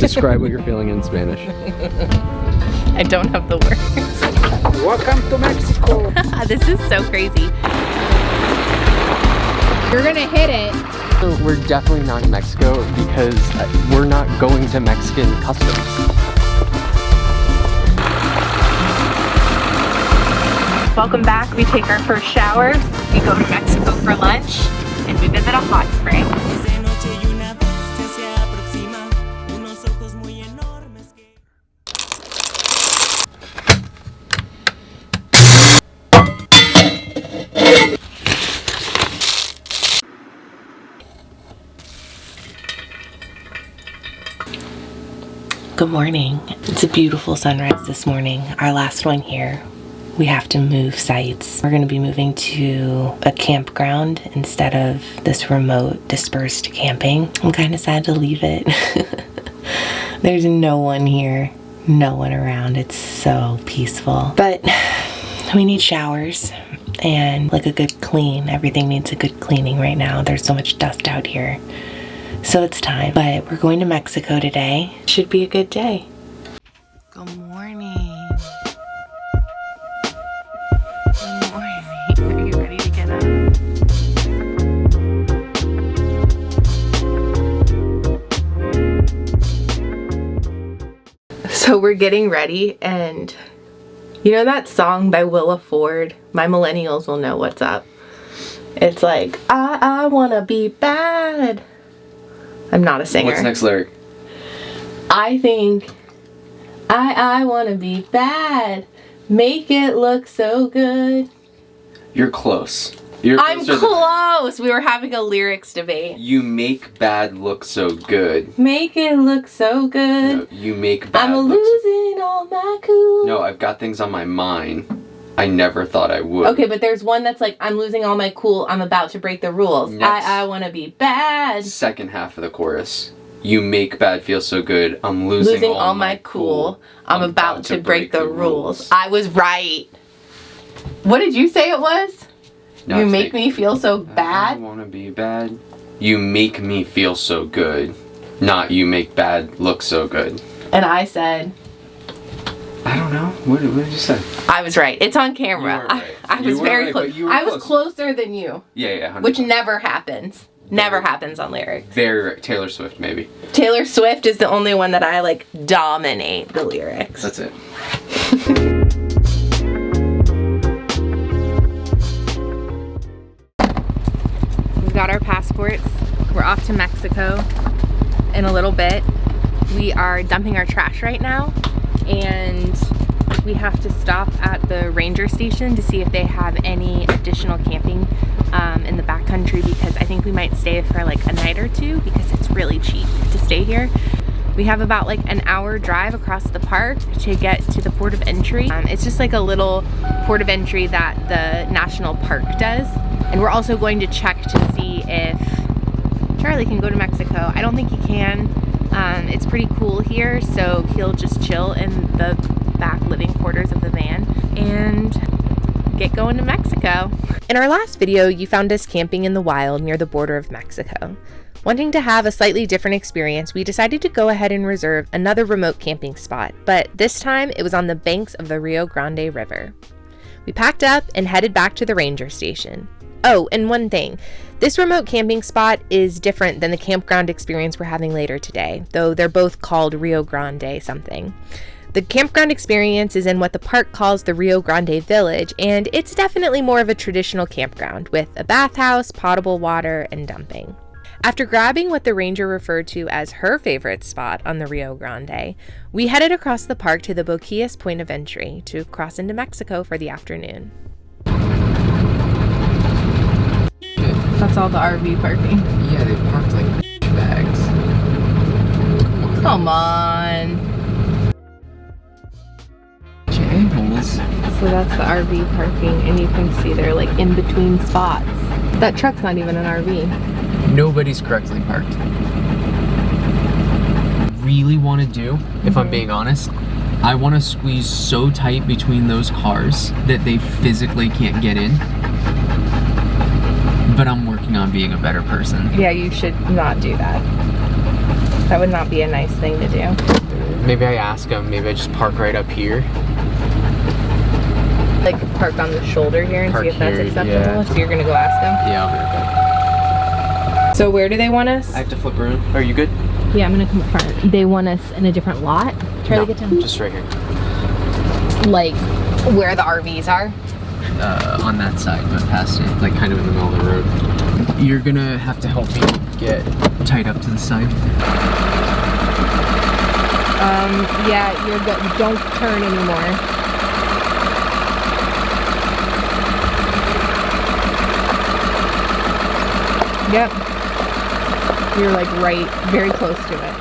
Describe what you're feeling in Spanish. I don't have the words. Welcome to Mexico. This is so crazy. You're gonna hit it. So we're definitely not in Mexico because we're not going to Mexican customs. Welcome back. We take our first shower, we go to Mexico for lunch, and we visit a hot spring. Good morning. It's a beautiful sunrise this morning, our last one here. We have to move sites. We're gonna be moving to a campground instead of this remote dispersed camping. I'm kind of sad to leave it. There's no one here, no one around. It's so peaceful. But we need showers and like a good clean. Everything needs a good cleaning right now. There's so much dust out here. So it's time. But we're going to Mexico today. Should be a good day. Good morning. Good morning. Are you ready to get up? So we're getting ready, and you know that song by Willa Ford? My millennials will know what's up. It's like, I wanna be bad. I'm not a singer. What's the next lyric? I think I wanna be bad. Make it look so good. You're close. I'm close. We were having a lyrics debate. You make bad look so good. Make it look so good. No, you make bad I'm losing all my cool. No, I've got things on my mind I never thought I would. Okay, but there's one that's like, I'm losing all my cool. I'm about to break the rules. I wanna be bad. Second half of the chorus. You make bad feel so good. I'm losing all my cool. I'm about to break the rules. I was right. What did you say it was? No, you make me feel so bad? I wanna be bad. You make me feel so good. Not you make bad look so good. And I said... I don't know. What did you say? I was right. It's on camera. Right. I was very close. I was closer than you. Yeah, 100%. Which never happens. Never happens on lyrics. Very right. Taylor Swift, maybe. Taylor Swift is the only one that I like dominate the lyrics. That's it. We've got our passports. We're off to Mexico in a little bit. We are dumping our trash right now, and we have to stop at the ranger station to see if they have any additional camping in the backcountry, because I think we might stay for like a night or two because it's really cheap to stay here. We have about like an hour drive across the park to get to the port of entry. It's just like a little port of entry that the national park does. And we're also going to check to see if Charlie can go to Mexico. I don't think he can. It's pretty cool here, so he'll just chill in the back living quarters of the van and get going to Mexico. In our last video, you found us camping in the wild near the border of Mexico. Wanting to have a slightly different experience, we decided to go ahead and reserve another remote camping spot, but this time it was on the banks of the Rio Grande River. We packed up and headed back to the ranger station. Oh, and one thing, this remote camping spot is different than the campground experience we're having later today, though they're both called Rio Grande something. The campground experience is in what the park calls the Rio Grande Village, and it's definitely more of a traditional campground with a bathhouse, potable water, and dumping. After grabbing what the ranger referred to as her favorite spot on the Rio Grande, we headed across the park to the Boquillas point of entry to cross into Mexico for the afternoon. That's all the RV parking. Yeah, they parked like bags. Come on. J-holes. So that's the RV parking, and you can see they're like in between spots. That truck's not even an RV. Nobody's correctly parked. Really want to do, if I'm being honest, I want to squeeze so tight between those cars that they physically can't get in. But I'm working on being a better person. Yeah, you should not do that. That would not be a nice thing to do. Maybe I ask him, maybe I just park right up here. Like park on the shoulder here and Park see if that's here, acceptable. yeah. So you're gonna go ask them? Yeah, I'll be right back. So where do they want us? I have to flip around. Are you good? Yeah, I'm gonna come up front. They want us in a different lot? Charlie, get down. Just right here. Like where the RVs are? On that side, but past it, like kind of in the middle of the road. You're gonna have to help me get tied up to the side. Yeah, you're good. Don't turn anymore. Yep. You're like right, very close to it.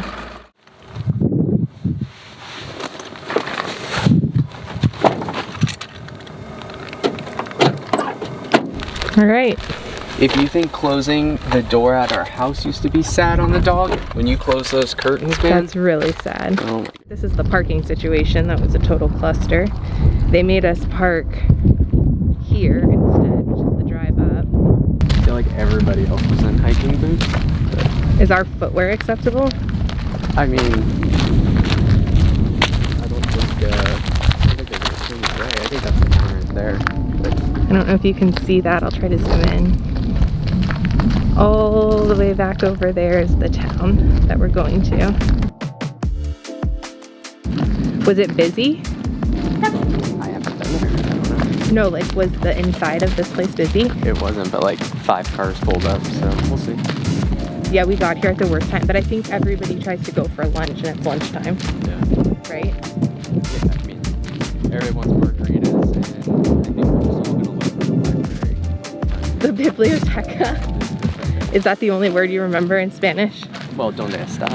All right. If you think closing the door at our house used to be sad on the dog, when you close those curtains, man. That's really sad. Oh my. This is the parking situation. That was a total cluster. They made us park here instead, which is the drive up. I feel like everybody else was in hiking boots. But, Is our footwear acceptable? I mean, I don't think they're gonna swing it right. I think that's the counter right there. But I don't know if you can see that. I'll try to zoom in. All the way back over there is the town that we're going to. Was it busy? I haven't been there. I don't know. No, like was the inside of this place busy? It wasn't, but like 5 cars pulled up, so we'll see. Yeah, we got here at the worst time, but I think everybody tries to go for lunch and it's lunchtime, Yeah. right? Yeah, I mean, everybody wants margaritas, and I think we're just all gonna look for the library. The biblioteca. Is that the only word you remember in Spanish? Well, donde está?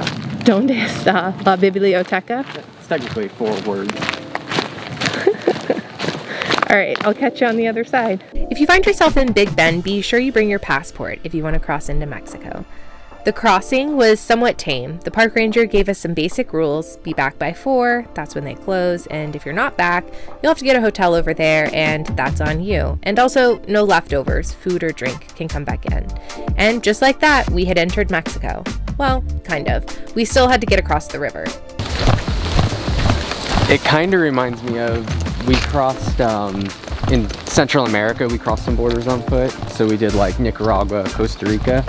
Donde está la biblioteca? It's technically 4 words. All right, I'll catch you on the other side. If you find yourself in Big Bend, be sure you bring your passport if you want to cross into Mexico. The crossing was somewhat tame. The park ranger gave us some basic rules. Be back by 4, that's when they close, and if you're not back, you'll have to get a hotel over there, and that's on you. And also, no leftovers, food or drink can come back in. And just like that, we had entered Mexico. Well, kind of. We still had to get across the river. It kind of reminds me of, we crossed, in Central America, we crossed some borders on foot. So we did like Nicaragua, Costa Rica,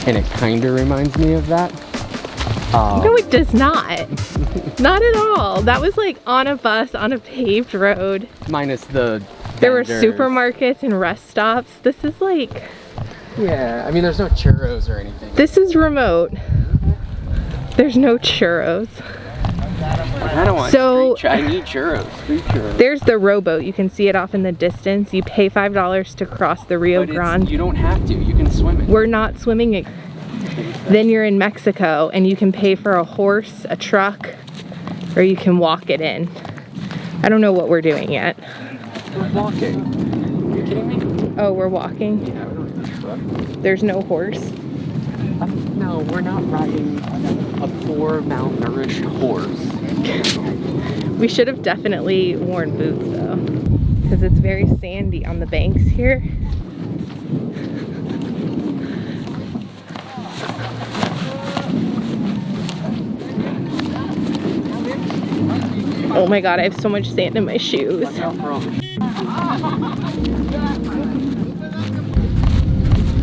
and it kind of reminds me of that. No, it does not. Not at all. That was like on a bus on a paved road. Minus the There were vendors. supermarkets and rest stops. This is like, Yeah, I mean, there's no churros or anything. this is remote. There's no churros. I don't want I need churros. Street churros. There's the rowboat. You can see it off in the distance. You pay $5 to cross the Rio Grande. You don't have to. You can swim it. We're not swimming it. Then you're in Mexico and you can pay for a horse, a truck, or you can walk it in. I don't know what we're doing yet. We're walking. Are you kidding me? Oh, we're walking? Yeah, we don't need a truck. There's no horse? No, we're not riding a poor, malnourished horse. We should have definitely worn boots though, because it's very sandy on the banks here. Oh my god, I have so much sand in my shoes.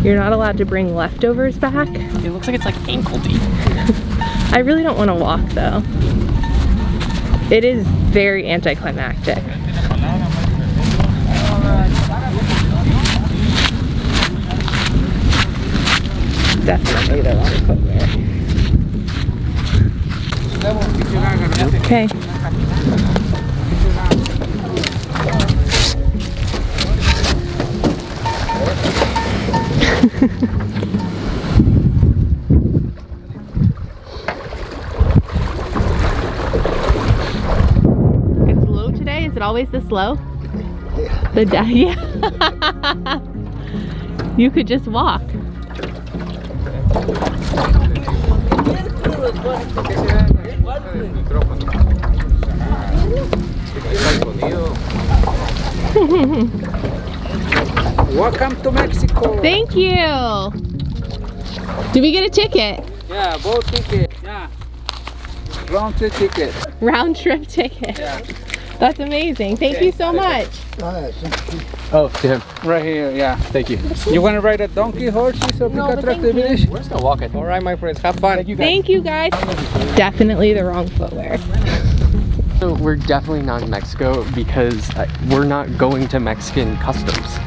You're not allowed to bring leftovers back. It looks like it's like ankle deep. I really don't want to walk though. It is very anticlimactic. Definitely the wrong footwear. Okay. It's low today? Is it always this low? Yeah. Yeah. You could just walk. Welcome to Mexico. Thank you. Did we get a ticket? Yeah, boat ticket. Yeah. round trip ticket. Round trip ticket. Yeah. That's amazing. Thank you so much. Oh, to him. Right here, yeah. Thank you. You want to ride a donkey, horses, or No, pick but thank you. activities? We're just gonna walk it. All right, my friends, have fun. Thank you guys. Thank you guys. Definitely the wrong footwear. So we're definitely not in Mexico because we're not going to Mexican customs.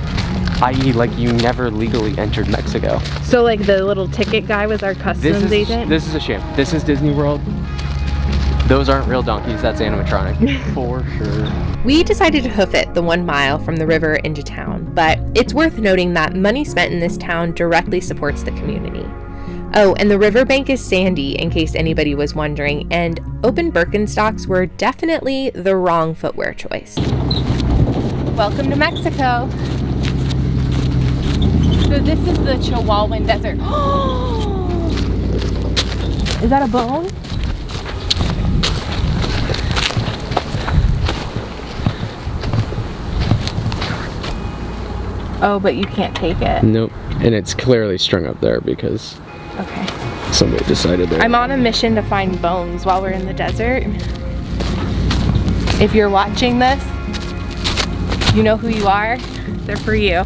I.e. like you never legally entered Mexico. So like the little ticket guy was our customs agent? This is a sham. This is Disney World. Those aren't real donkeys, that's animatronic. For sure. We decided to hoof it the 1 mile from the river into town, but it's worth noting that money spent in this town directly supports the community. Oh, and the riverbank is sandy, in case anybody was wondering, and open Birkenstocks were definitely the wrong footwear choice. Welcome to Mexico. So this is the Chihuahuan Desert. Is that a bone? Oh, but you can't take it. Nope. And it's clearly strung up there because Okay. somebody decided there. I'm on a mission to find bones while we're in the desert. If you're watching this, you know who you are. They're for you.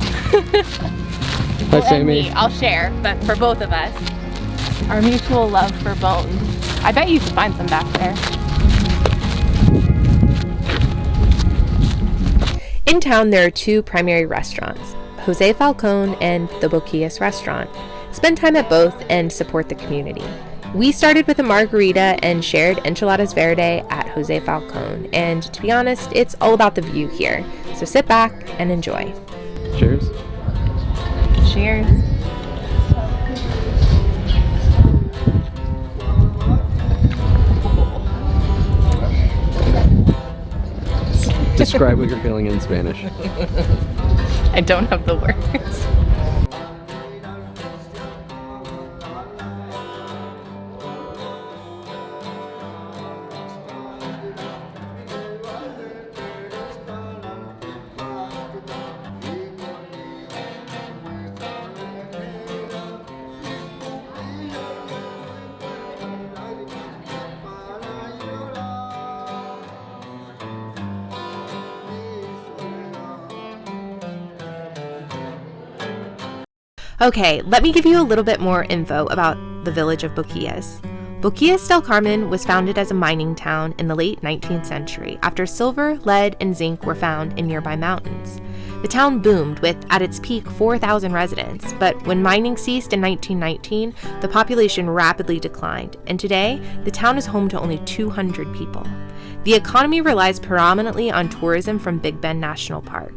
Hi, And Sammy. me, I'll share, but for both of us. Our mutual love for bones. I bet you can find some back there. In town, there are 2 primary restaurants, Jose Falcon and the Boquillas restaurant. Spend time at both and support the community. We started with a margarita and shared enchiladas verde at Jose Falcon, and to be honest, it's all about the view here. So sit back and enjoy. Cheers. Cheers. Describe what you're feeling in Spanish. I don't have the words. Okay, let me give you a little bit more info about the village of Boquillas. Boquillas del Carmen was founded as a mining town in the late 19th century after silver, lead, and zinc were found in nearby mountains. The town boomed with, at its peak, 4,000 residents, but when mining ceased in 1919, the population rapidly declined, and today, the town is home to only 200 people. The economy relies predominantly on tourism from Big Bend National Park.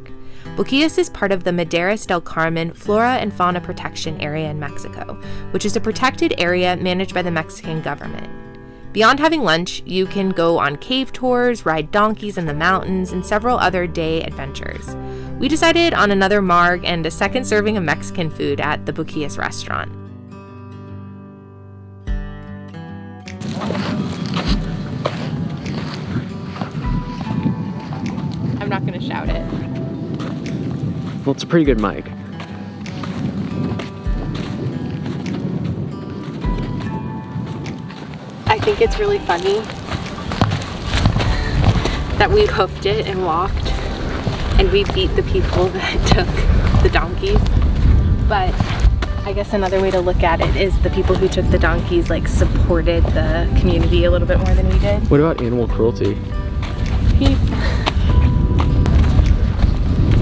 Boquillas is part of the Maderas del Carmen Flora and Fauna Protection Area in Mexico, which is a protected area managed by the Mexican government. Beyond having lunch, you can go on cave tours, ride donkeys in the mountains, and several other day adventures. We decided on another marg and a second serving of Mexican food at the Boquillas restaurant. I'm not going to shout it. Well, it's a pretty good mic. I think it's really funny that we hoofed it and walked and we beat the people that took the donkeys. But I guess another way to look at it is the people who took the donkeys like supported the community a little bit more than we did. What about animal cruelty?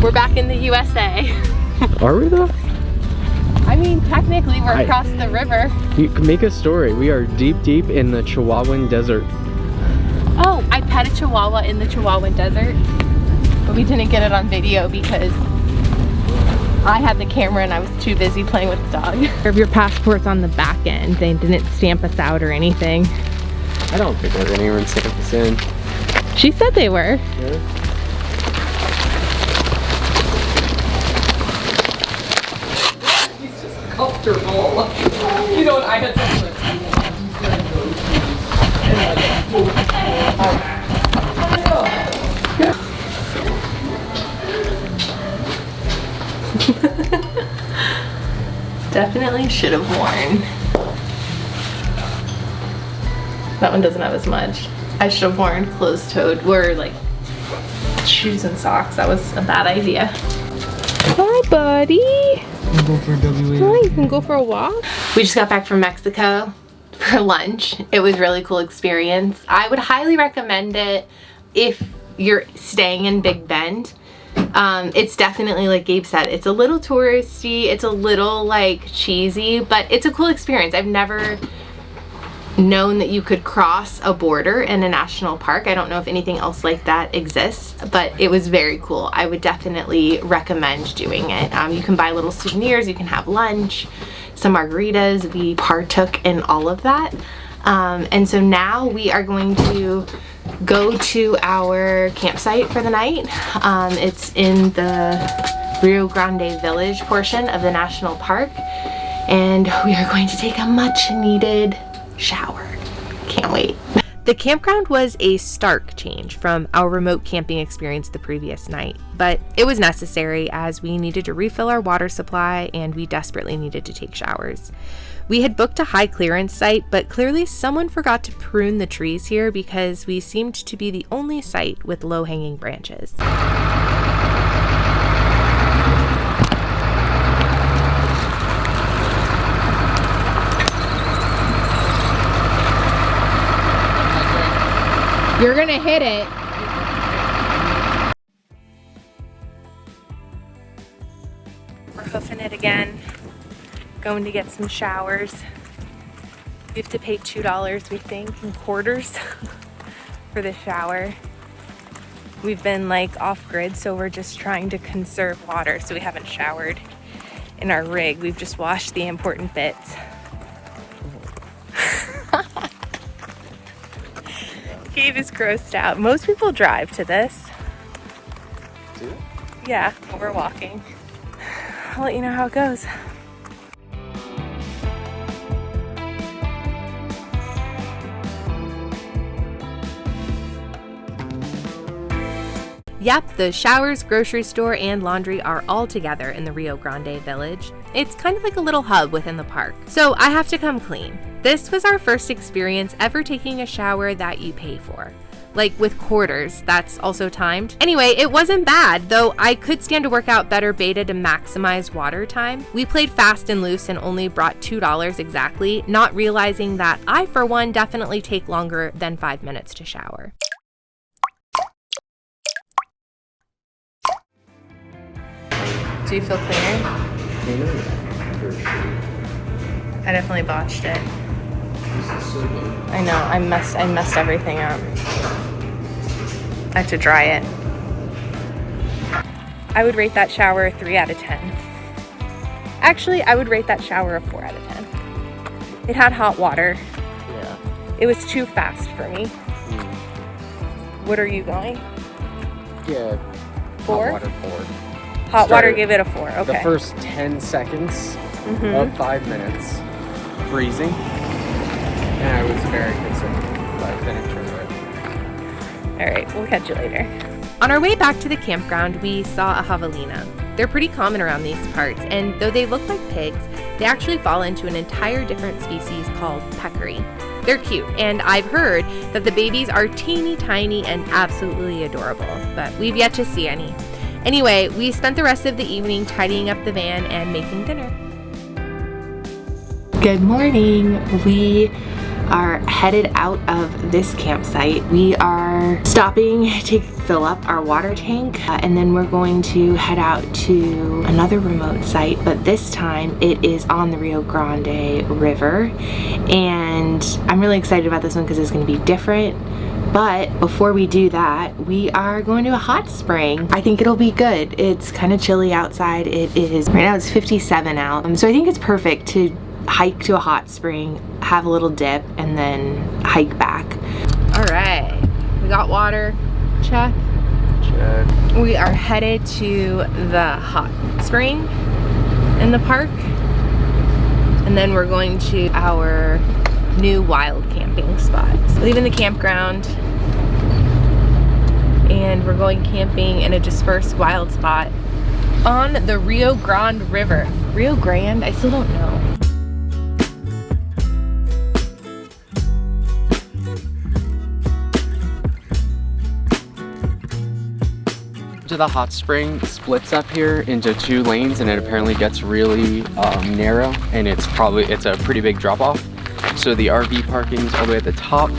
We're back in the USA. Are we though? I mean, technically we're across the river. You can make a story. We are deep, deep in the Chihuahuan Desert. Oh, I pet a chihuahua in the Chihuahuan Desert, but we didn't get it on video because I had the camera and I was too busy playing with the dog. If your passport's on the back end, they didn't stamp us out or anything. I don't think they're gonna even stamp us in. She said they were. Yeah. Comfortable. You know what, I had something. Definitely should have worn. That one doesn't have as much. I should have worn closed-toed or like shoes and socks. That was a bad idea. Hi, buddy. Go for WA. Hi, you can go for a walk. We just got back from Mexico for lunch. It was a really cool experience. I would highly recommend it if you're staying in Big Bend. It's definitely, like Gabe said, it's a little touristy, it's a little like cheesy, but it's a cool experience. I've never known that you could cross a border in a national park. I don't know if anything else like that exists, but it was very cool. I would definitely recommend doing it. You can buy little souvenirs, you can have lunch, some margaritas. We partook in all of that. And so now we are going to go to our campsite for the night. It's in the Rio Grande village portion of the national park, and we are going to take a much needed shower. Can't wait. The campground was a stark change from our remote camping experience the previous night, but it was necessary as we needed to refill our water supply and we desperately needed to take showers. We had booked a high clearance site, but clearly someone forgot to prune the trees here because we seemed to be the only site with low-hanging branches. You're gonna hit it. We're hoofing it again. Going to get some showers. We have to pay $2, we think, in quarters for the shower. We've been like off grid, so we're just trying to conserve water, so we haven't showered in our rig. We've just washed the important bits. Gabe is grossed out. Most people drive to this. Do it? Yeah, we're walking. I'll let you know how it goes. Yep, the showers, grocery store, and laundry are all together in the Rio Grande village. It's kind of like a little hub within the park. So I have to come clean. This was our first experience ever taking a shower that you pay for. Like with quarters, that's also timed. Anyway, it wasn't bad, though I could stand to work out better beta to maximize water time. We played fast and loose and only brought $2 exactly, not realizing that I, for one, definitely take longer than 5 minutes to shower. Do you feel cleaner? I definitely botched it. I know, I messed everything up. I have to dry it. I would rate that shower a 3 out of 10. Actually, I would rate that shower a 4 out of 10. It had hot water. Yeah. It was too fast for me. What are you going? Yeah. 4? Hot water 4. Hot water gave it a 4, okay. The first 10 seconds of 5 minutes, freezing, and I was very concerned, but then it turned right. All right, we'll catch you later. On our way back to the campground, we saw a javelina. They're pretty common around these parts, and though they look like pigs, they actually fall into an entire different species called peccary. They're cute, and I've heard that the babies are teeny tiny and absolutely adorable, but we've yet to see any. Anyway, we spent the rest of the evening tidying up the van and making dinner. Good morning. We are headed out of this campsite. We are stopping to fill up our water tank, and then we're going to head out to another remote site, but this time it is on the Rio Grande River, and I'm really excited about this one because it's going to be different. But before we do that, we are going to a hot spring. I think it'll be good. It's kind of chilly outside. It is, right now it's 57 out. So I think it's perfect to hike to a hot spring, have a little dip, and then hike back. All right, we got water, check. Check. We are headed to the hot spring in the park. And then we're going to our new wild camping spot. So leaving the campground, and we're going camping in a dispersed wild spot on the Rio Grande River. Rio Grande? I still don't know. To the hot spring splits up here into 2 lanes, and it apparently gets really narrow, and it's a pretty big drop off. So the RV parking's all the way at the top,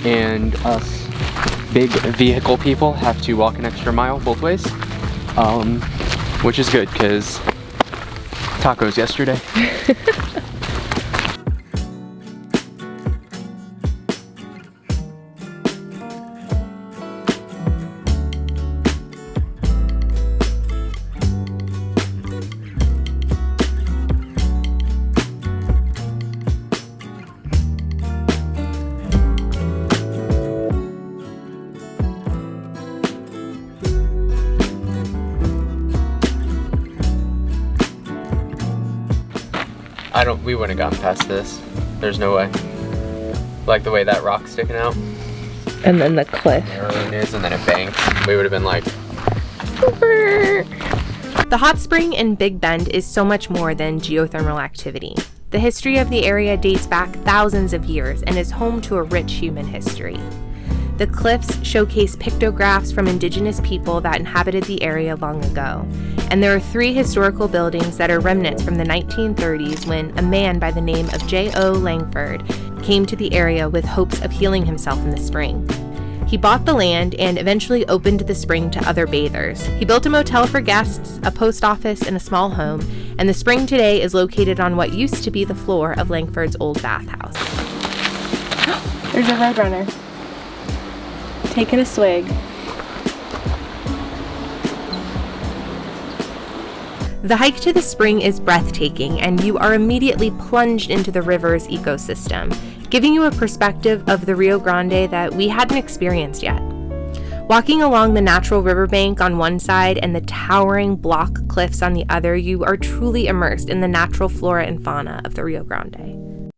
and us big vehicle people have to walk an extra mile both ways, which is good because tacos yesterday. We wouldn't have gotten past this. There's no way. Like the way that rock's sticking out. And then the cliff. Narrow it is, and then it banks. We would have been like... The hot spring in Big Bend is so much more than geothermal activity. The history of the area dates back thousands of years and is home to a rich human history. The cliffs showcase pictographs from indigenous people that inhabited the area long ago. And there are 3 historical buildings that are remnants from the 1930s when a man by the name of J.O. Langford came to the area with hopes of healing himself in the spring. He bought the land and eventually opened the spring to other bathers. He built a motel for guests, a post office, and a small home, and the spring today is located on what used to be the floor of Langford's old bathhouse. There's a roadrunner. Taking a swig. The hike to the spring is breathtaking, and you are immediately plunged into the river's ecosystem, giving you a perspective of the Rio Grande that we hadn't experienced yet. Walking along the natural riverbank on one side and the towering block cliffs on the other, you are truly immersed in the natural flora and fauna of the Rio Grande.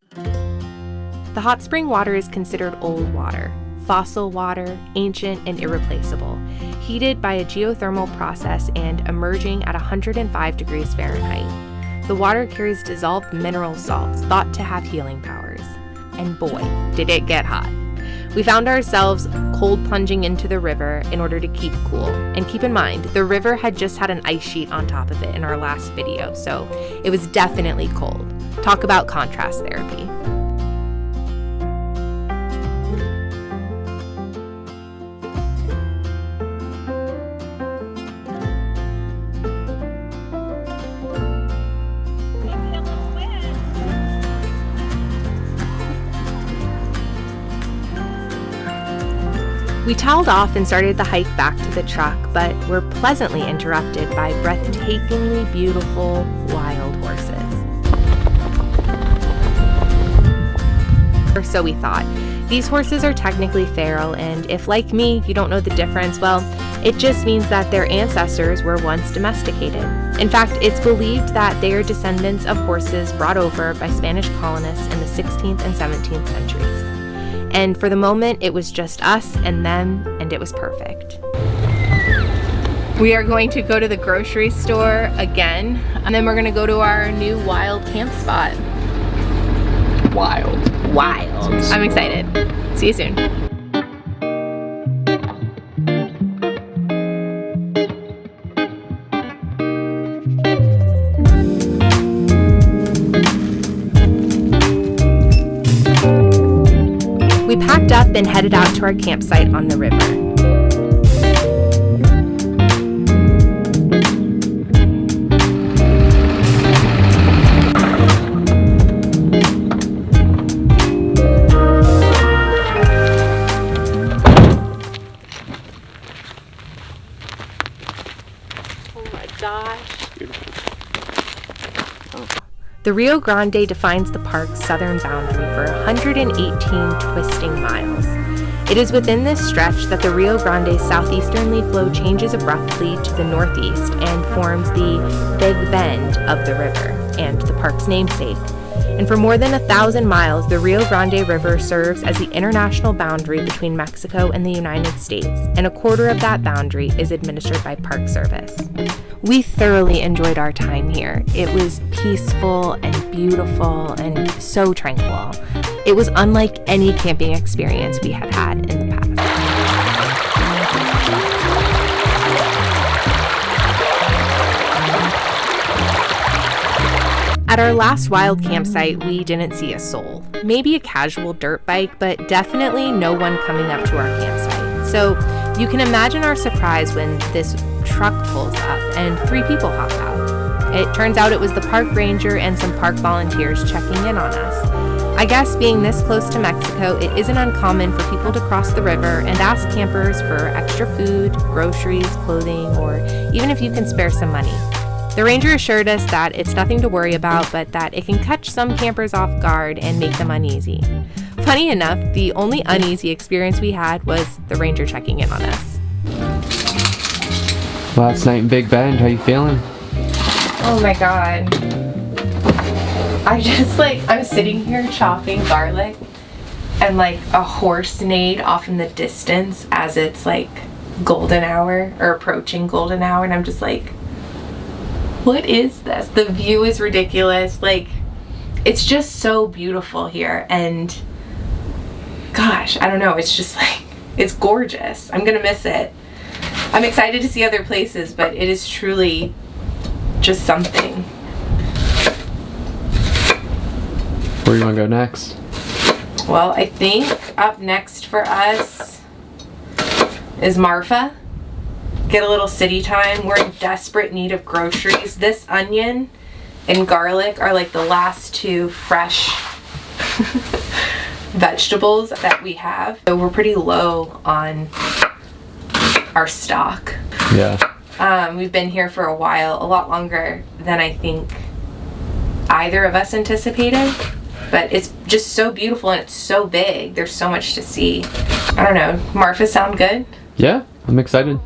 The hot spring water is considered old water. Fossil water, ancient and irreplaceable, heated by a geothermal process and emerging at 105 degrees Fahrenheit. The water carries dissolved mineral salts thought to have healing powers. And boy, did it get hot. We found ourselves cold plunging into the river in order to keep cool. And keep in mind, the river had just had an ice sheet on top of it in our last video, so it was definitely cold. Talk about contrast therapy. We toweled off and started the hike back to the truck, but were pleasantly interrupted by breathtakingly beautiful wild horses. Or so we thought. These horses are technically feral, and if, like me, you don't know the difference, well, it just means that their ancestors were once domesticated. In fact, it's believed that they are descendants of horses brought over by Spanish colonists in the 16th and 17th centuries. And for the moment, it was just us and them, and it was perfect. We are going to go to the grocery store again, and then we're gonna go to our new wild camp spot. Wild. I'm excited. See you soon. We packed up and headed out to our campsite on the river. Oh my gosh. Beautiful. The Rio Grande defines the park's southern boundary for 118 twisting miles. It is within this stretch that the Rio Grande's southeasterly flow changes abruptly to the northeast and forms the Big Bend of the river, and the park's namesake. And for more than 1,000 miles, the Rio Grande River serves as the international boundary between Mexico and the United States, and a quarter of that boundary is administered by Park Service. We thoroughly enjoyed our time here. It was peaceful and beautiful and so tranquil. It was unlike any camping experience we had had in the past. At our last wild campsite, we didn't see a soul. Maybe a casual dirt bike, but definitely no one coming up to our campsite. So you can imagine our surprise when this truck pulls up and 3 people hop out. It turns out it was the park ranger and some park volunteers checking in on us. I guess being this close to Mexico, it isn't uncommon for people to cross the river and ask campers for extra food, groceries, clothing, or even if you can spare some money. The ranger assured us that it's nothing to worry about, but that it can catch some campers off guard and make them uneasy. Funny enough, the only uneasy experience we had was the ranger checking in on us. Last night in Big Bend, how you feeling? Oh my god. I'm sitting here chopping garlic, and like a horse neighed off in the distance as it's like golden hour or approaching golden hour, and I'm just like, what is this? The view is ridiculous. Like, it's just so beautiful here, and gosh, I don't know, it's just like, it's gorgeous. I'm gonna miss it. I'm excited to see other places, but it is truly just something. Where do you want to go next? Well, I think up next for us is Marfa. Get a little city time. We're in desperate need of groceries. This onion and garlic are like the last 2 fresh vegetables that we have. So we're pretty low on our stock. Yeah. We've been here for a while, a lot longer than I think either of us anticipated. But it's just so beautiful and it's so big. There's so much to see. I don't know. Marfa sound good? Yeah, I'm excited.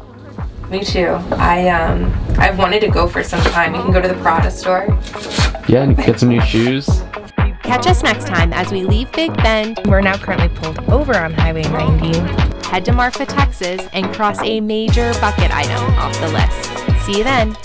Me too. I've wanted to go for some time. You can go to the Prada store. Yeah, and get some new shoes. Catch us next time as we leave Big Bend. We're now currently pulled over on Highway 90. Head to Marfa, Texas, and cross a major bucket item off the list. See you then.